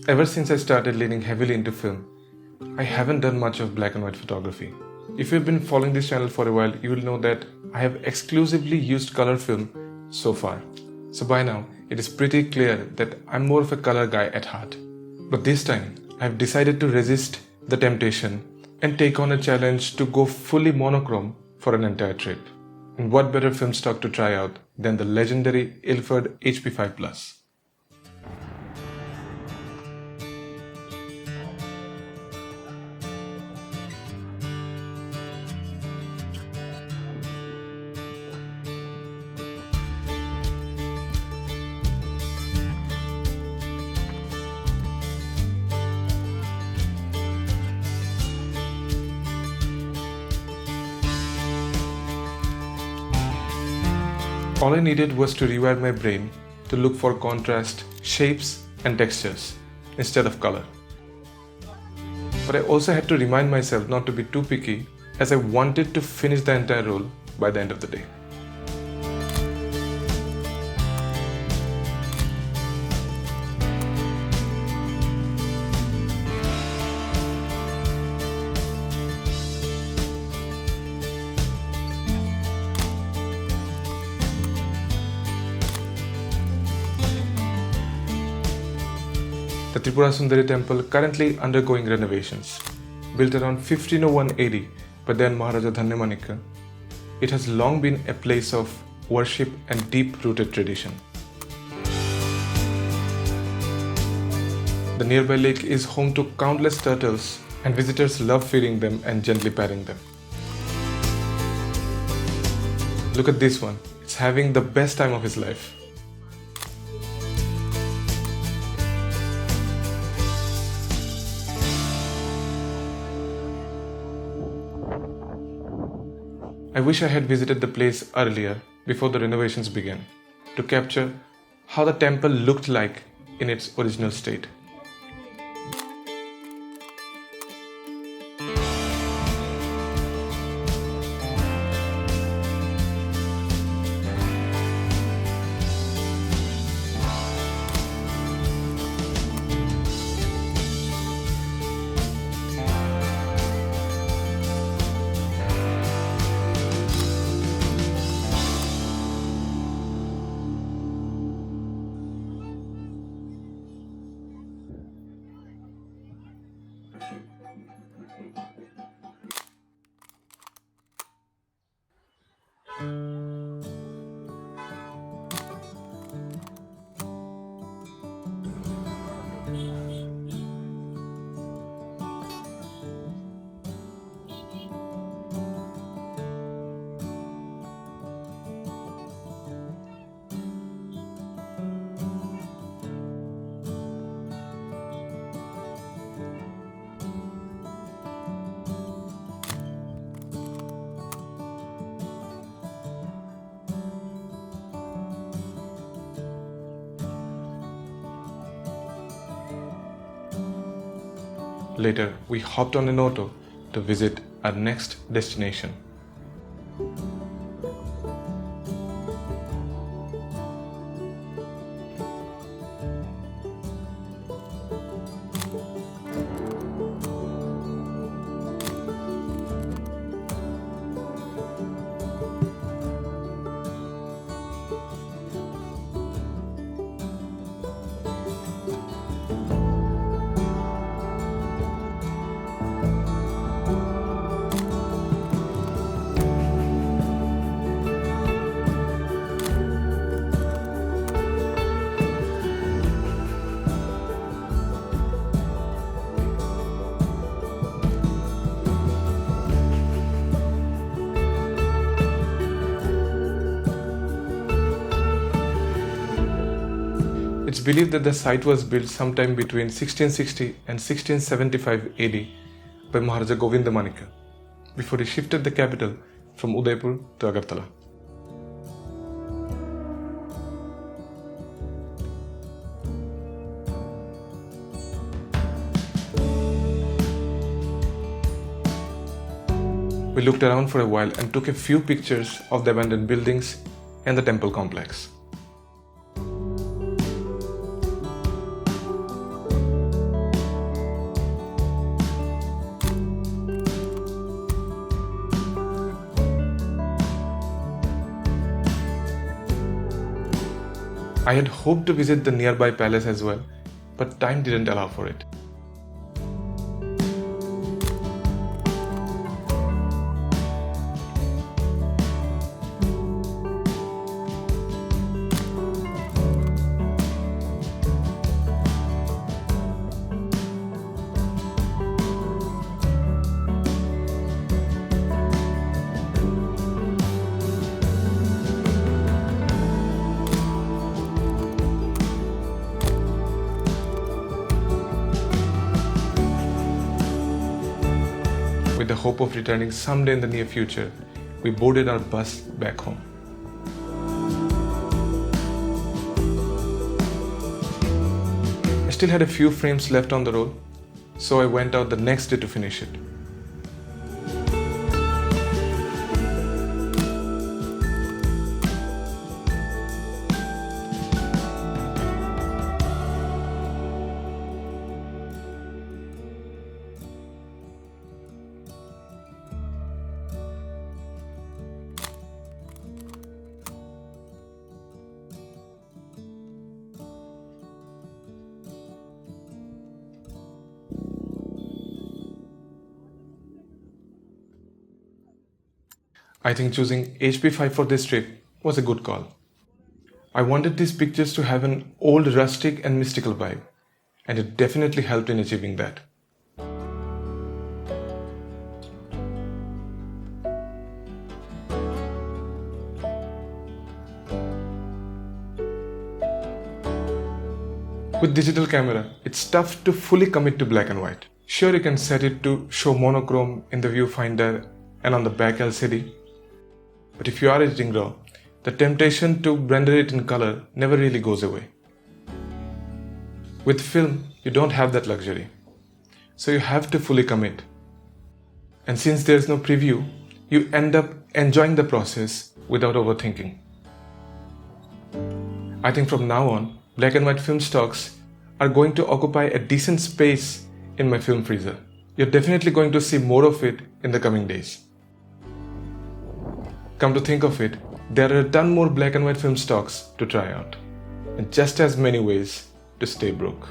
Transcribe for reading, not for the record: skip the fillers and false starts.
Ever since I started leaning heavily into film, I haven't done much of black and white photography. If you've been following this channel for a while, you will know that I have exclusively used color film so far. So by now, it is pretty clear that I'm more of a color guy at heart. But this time, I've decided to resist the temptation and take on a challenge to go fully monochrome for an entire trip. And what better film stock to try out than the legendary Ilford HP5 Plus. All I needed was to rewire my brain to look for contrast, shapes, and textures instead of color. But I also had to remind myself not to be too picky, as I wanted to finish the entire roll by the end of the day. The Tripura Sundari temple currently undergoing renovations. Built around 1501 AD by then Maharaja Dhanyamanikka, it has long been a place of worship and deep-rooted tradition. The nearby lake is home to countless turtles, and visitors love feeding them and gently patting them. Look at this one, it's having the best time of his life. I wish I had visited the place earlier, before the renovations began, to capture how the temple looked like in its original state. Later, we hopped on an auto to visit our next destination. It's believed that the site was built sometime between 1660 and 1675 AD by Maharaja Govindamanikka before he shifted the capital from Udaipur to Agartala. We looked around for a while and took a few pictures of the abandoned buildings and the temple complex. I had hoped to visit the nearby palace as well, but time didn't allow for it. With the hope of returning someday in the near future, we boarded our bus back home. I still had a few frames left on the roll, so I went out the next day to finish it. I think choosing HP5 for this trip was a good call. I wanted these pictures to have an old rustic and mystical vibe, and it definitely helped in achieving that. With digital camera, it's tough to fully commit to black and white. Sure, you can set it to show monochrome in the viewfinder and on the back LCD, but if you are editing RAW, the temptation to render it in color never really goes away. With film, you don't have that luxury, so you have to fully commit. And since there's no preview, you end up enjoying the process without overthinking. I think from now on, black and white film stocks are going to occupy a decent space in my film freezer. You're definitely going to see more of it in the coming days. Come to think of it, there are a ton more black and white film stocks to try out, and just as many ways to stay broke.